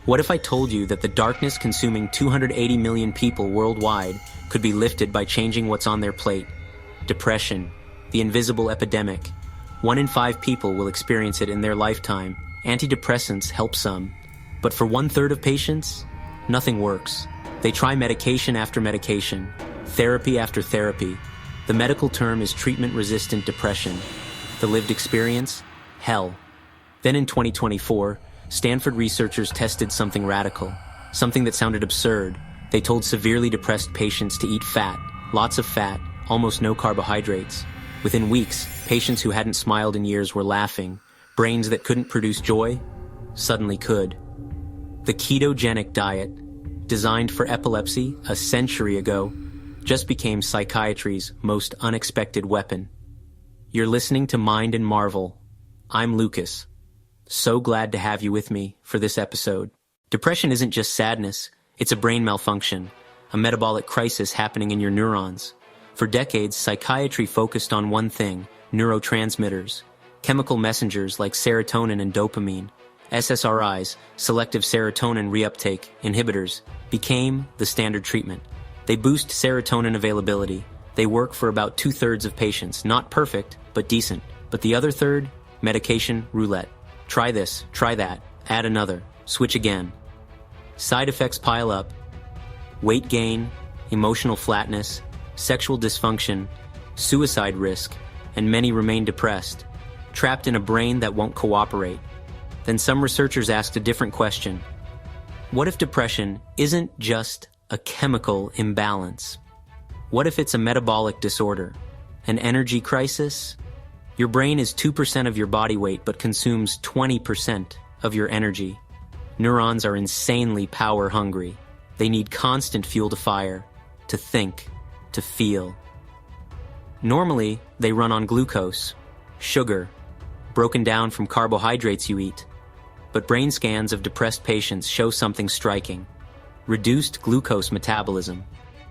What if I told you that the darkness consuming 280 million people worldwide could be lifted by changing what's on their plate? Depression, the invisible epidemic. 1 in 5 people will experience it in their lifetime. Antidepressants help some, but for 1/3 of patients, nothing works. They try medication after medication, therapy after therapy. The medical term is treatment-resistant depression. The lived experience? Hell. Then in 2024, Stanford researchers tested something radical, something that sounded absurd. They told severely depressed patients to eat fat, lots of fat, almost no carbohydrates. Within weeks, patients who hadn't smiled in years were laughing. Brains that couldn't produce joy suddenly could. The ketogenic diet, designed for epilepsy a century ago, just became psychiatry's most unexpected weapon. You're listening to Mind and Marvel. I'm Lucas. So glad to have you with me for this episode. Depression isn't just sadness, it's a brain malfunction, a metabolic crisis happening in your neurons. For decades, psychiatry focused on one thing: neurotransmitters, chemical messengers like serotonin and dopamine. SSRIs, selective serotonin reuptake inhibitors, became the standard treatment. They boost serotonin availability. They work for about 2/3 of patients, not perfect, but decent. But the other third? Medication roulette. Try this, try that, add another, switch again. Side effects pile up: weight gain, emotional flatness, sexual dysfunction, suicide risk, and many remain depressed, trapped in a brain that won't cooperate. Then some researchers asked a different question. What if depression isn't just a chemical imbalance? What if it's a metabolic disorder, an energy crisis? Your brain is 2% of your body weight but consumes 20% of your energy. Neurons are insanely power hungry. They need constant fuel to fire, to think, to feel. Normally, they run on glucose, sugar, broken down from carbohydrates you eat. But brain scans of depressed patients show something striking: reduced glucose metabolism.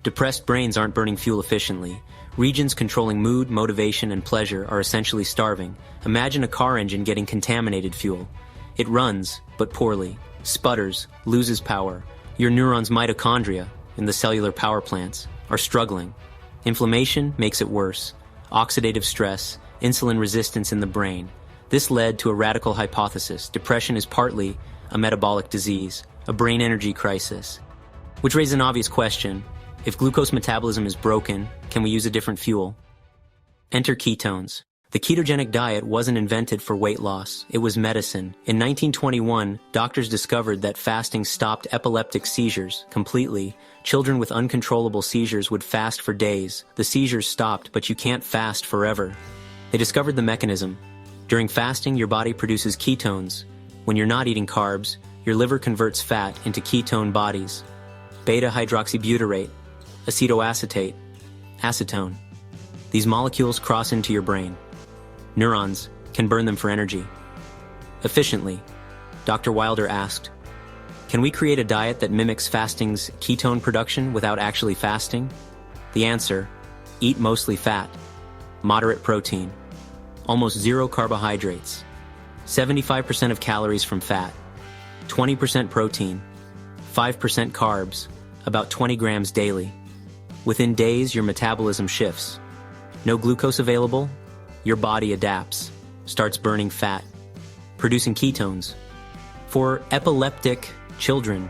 Depressed brains aren't burning fuel efficiently. Regions controlling mood, motivation, and pleasure are essentially starving. Imagine a car engine getting contaminated fuel. It runs, but poorly, sputters, loses power. Your neurons' mitochondria, in the cellular power plants, are struggling. Inflammation makes it worse. Oxidative stress, insulin resistance in the brain. This led to a radical hypothesis: depression is partly a metabolic disease, a brain energy crisis. Which raises an obvious question: if glucose metabolism is broken, can we use a different fuel? Enter ketones. The ketogenic diet wasn't invented for weight loss, it was medicine. In 1921, doctors discovered that fasting stopped epileptic seizures completely. Children with uncontrollable seizures would fast for days. The seizures stopped, but you can't fast forever. They discovered the mechanism. During fasting, your body produces ketones. When you're not eating carbs, your liver converts fat into ketone bodies: beta-hydroxybutyrate, acetoacetate, acetone. These molecules cross into your brain. Neurons can burn them for energy. Efficiently, Dr. Wilder asked, can we create a diet that mimics fasting's ketone production without actually fasting? The answer: eat mostly fat, moderate protein, almost zero carbohydrates, 75% of calories from fat, 20% protein, 5% carbs, about 20 grams daily. Within days, your metabolism shifts. No glucose available? Your body adapts, starts burning fat, producing ketones. For epileptic children,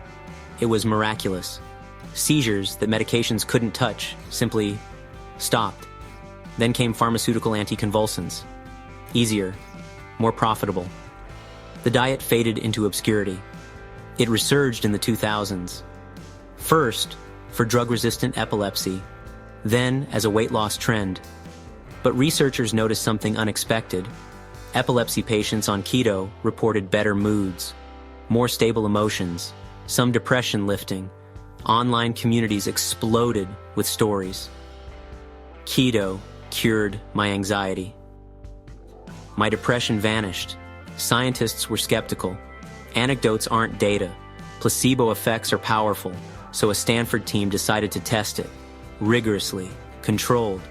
it was miraculous. Seizures that medications couldn't touch simply stopped. Then came pharmaceutical anticonvulsants. Easier, more profitable. The diet faded into obscurity. It resurged in the 2000s. First, for drug-resistant epilepsy, then as a weight loss trend. But researchers noticed something unexpected. Epilepsy patients on keto reported better moods, more stable emotions, some depression lifting. Online communities exploded with stories. Keto cured my anxiety. My depression vanished. Scientists were skeptical. Anecdotes aren't data. Placebo effects are powerful, so a Stanford team decided to test it. Rigorously, controlled,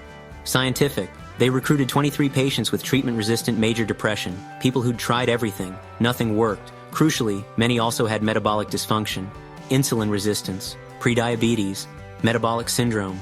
scientific. They recruited 23 patients with treatment-resistant major depression, people who'd tried everything. Nothing worked. Crucially, many also had metabolic dysfunction, insulin resistance, prediabetes, metabolic syndrome.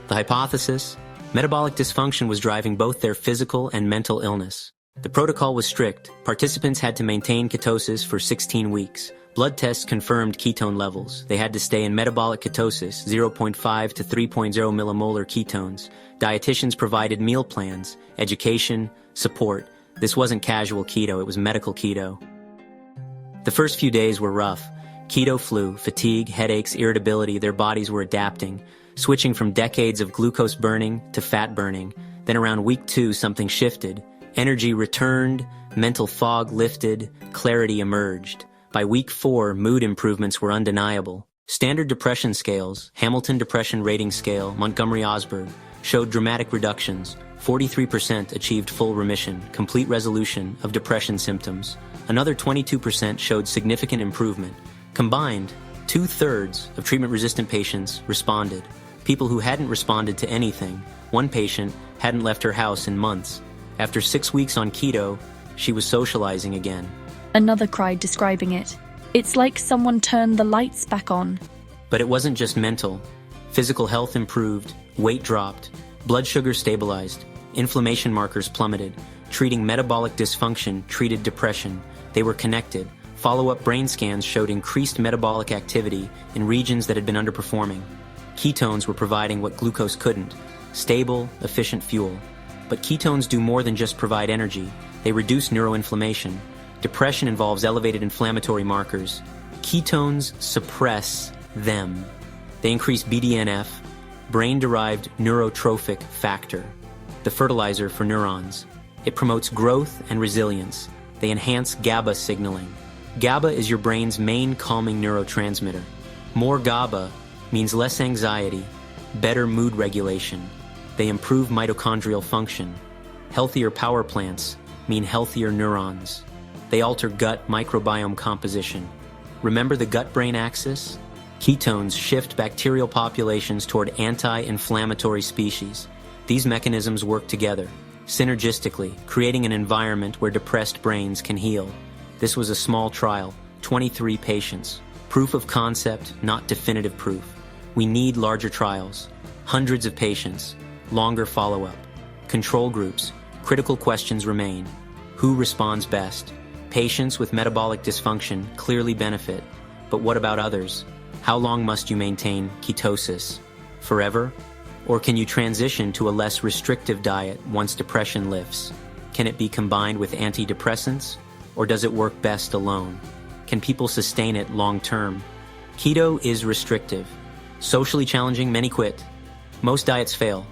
The hypothesis? Metabolic dysfunction was driving both their physical and mental illness. The protocol was strict. Participants had to maintain ketosis for 16 weeks. Blood tests confirmed ketone levels. They had to stay in metabolic ketosis, 0.5 to 3.0 millimolar ketones. Dietitians provided meal plans, education, support. This wasn't casual keto, it was medical keto. The first few days were rough. Keto flu, fatigue, headaches, irritability, their bodies were adapting, switching from decades of glucose burning to fat burning. Then around week 2, something shifted. Energy returned, mental fog lifted, clarity emerged. By week 4, mood improvements were undeniable. Standard depression scales, Hamilton Depression Rating Scale, Montgomery-Åsberg, showed dramatic reductions. 43% achieved full remission, complete resolution of depression symptoms. Another 22% showed significant improvement. Combined, 2/3 of treatment-resistant patients responded. People who hadn't responded to anything. One patient hadn't left her house in months. After 6 weeks on keto, she was socializing again. Another cried, describing it. It's like someone turned the lights back on. But it wasn't just mental. Physical health improved, weight dropped, blood sugar stabilized, inflammation markers plummeted. Treating metabolic dysfunction treated depression. They were connected. Follow-up brain scans showed increased metabolic activity in regions that had been underperforming. Ketones were providing what glucose couldn't: stable, efficient fuel. But ketones do more than just provide energy. They reduce neuroinflammation. Depression involves elevated inflammatory markers. Ketones suppress them. They increase BDNF, brain-derived neurotrophic factor, the fertilizer for neurons. It promotes growth and resilience. They enhance GABA signaling. GABA is your brain's main calming neurotransmitter. More GABA means less anxiety, better mood regulation. They improve mitochondrial function. Healthier power plants mean healthier neurons. They alter gut microbiome composition. Remember the gut-brain axis? Ketones shift bacterial populations toward anti-inflammatory species. These mechanisms work together, synergistically, creating an environment where depressed brains can heal. This was a small trial, 23 patients. Proof of concept, not definitive proof. We need larger trials, hundreds of patients, longer follow-up. Control groups, critical questions remain. Who responds best? Patients with metabolic dysfunction clearly benefit, but what about others? How long must you maintain ketosis? Forever? Or can you transition to a less restrictive diet once depression lifts? Can it be combined with antidepressants? Or does it work best alone? Can people sustain it long-term? Keto is restrictive. Socially challenging, many quit. Most diets fail,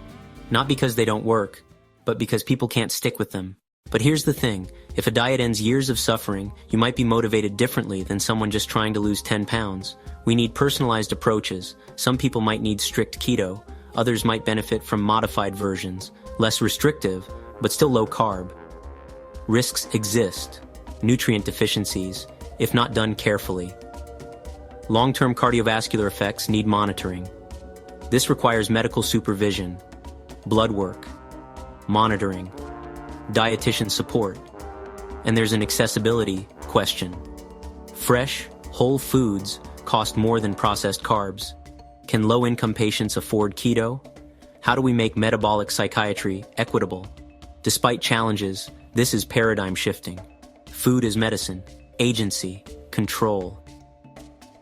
not because they don't work, but because people can't stick with them. But here's the thing, if a diet ends years of suffering, you might be motivated differently than someone just trying to lose 10 pounds. We need personalized approaches. Some people might need strict keto, others might benefit from modified versions, less restrictive, but still low carb. Risks exist, nutrient deficiencies, if not done carefully. Long-term cardiovascular effects need monitoring. This requires medical supervision, blood work, monitoring, dietitian support, and there's an accessibility question. Fresh, whole foods cost more than processed carbs. Can low-income patients afford keto? How do we make metabolic psychiatry equitable? Despite challenges, this is paradigm shifting. Food is medicine, agency, control.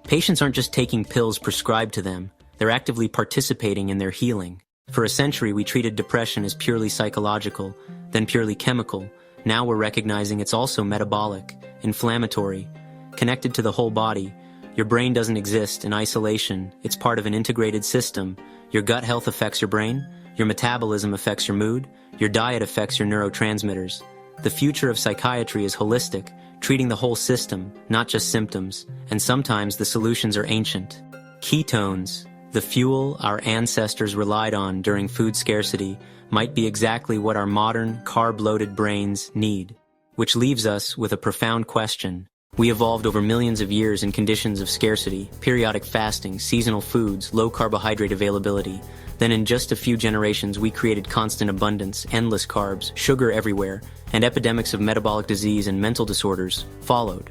Patients aren't just taking pills prescribed to them, they're actively participating in their healing. For a century, we treated depression as purely psychological, then purely chemical. Now we're recognizing it's also metabolic, inflammatory, connected to the whole body. Your brain doesn't exist in isolation. It's part of an integrated system. Your gut health affects your brain. Your metabolism affects your mood. Your diet affects your neurotransmitters. The future of psychiatry is holistic, treating the whole system, not just symptoms. And sometimes the solutions are ancient. Ketones, the fuel our ancestors relied on during food scarcity, might be exactly what our modern, carb-loaded brains need. Which leaves us with a profound question. We evolved over millions of years in conditions of scarcity, periodic fasting, seasonal foods, low carbohydrate availability. Then in just a few generations, we created constant abundance, endless carbs, sugar everywhere, and epidemics of metabolic disease and mental disorders followed.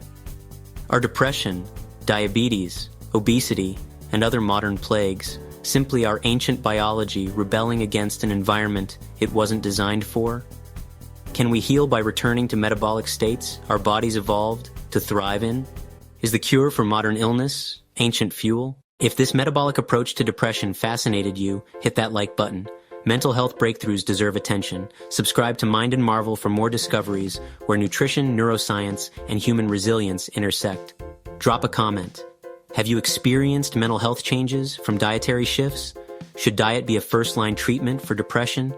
Are depression, diabetes, obesity, and other modern plagues simply our ancient biology rebelling against an environment it wasn't designed for? Can we heal by returning to metabolic states our bodies evolved to thrive in? Is the cure for modern illness ancient fuel? If this metabolic approach to depression fascinated you, hit that like button. Mental health breakthroughs deserve attention. Subscribe to Mind and Marvel for more discoveries where nutrition, neuroscience, and human resilience intersect. Drop a comment. Have you experienced mental health changes from dietary shifts? Should diet be a first-line treatment for depression?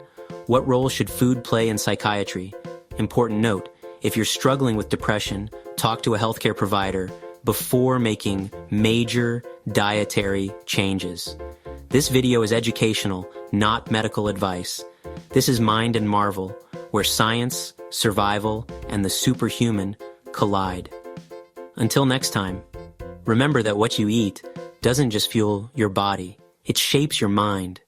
What role should food play in psychiatry? Important note, if you're struggling with depression, talk to a healthcare provider before making major dietary changes. This video is educational, not medical advice. This is Mind and Marvel, where science, survival, and the superhuman collide. Until next time, remember that what you eat doesn't just fuel your body, it shapes your mind.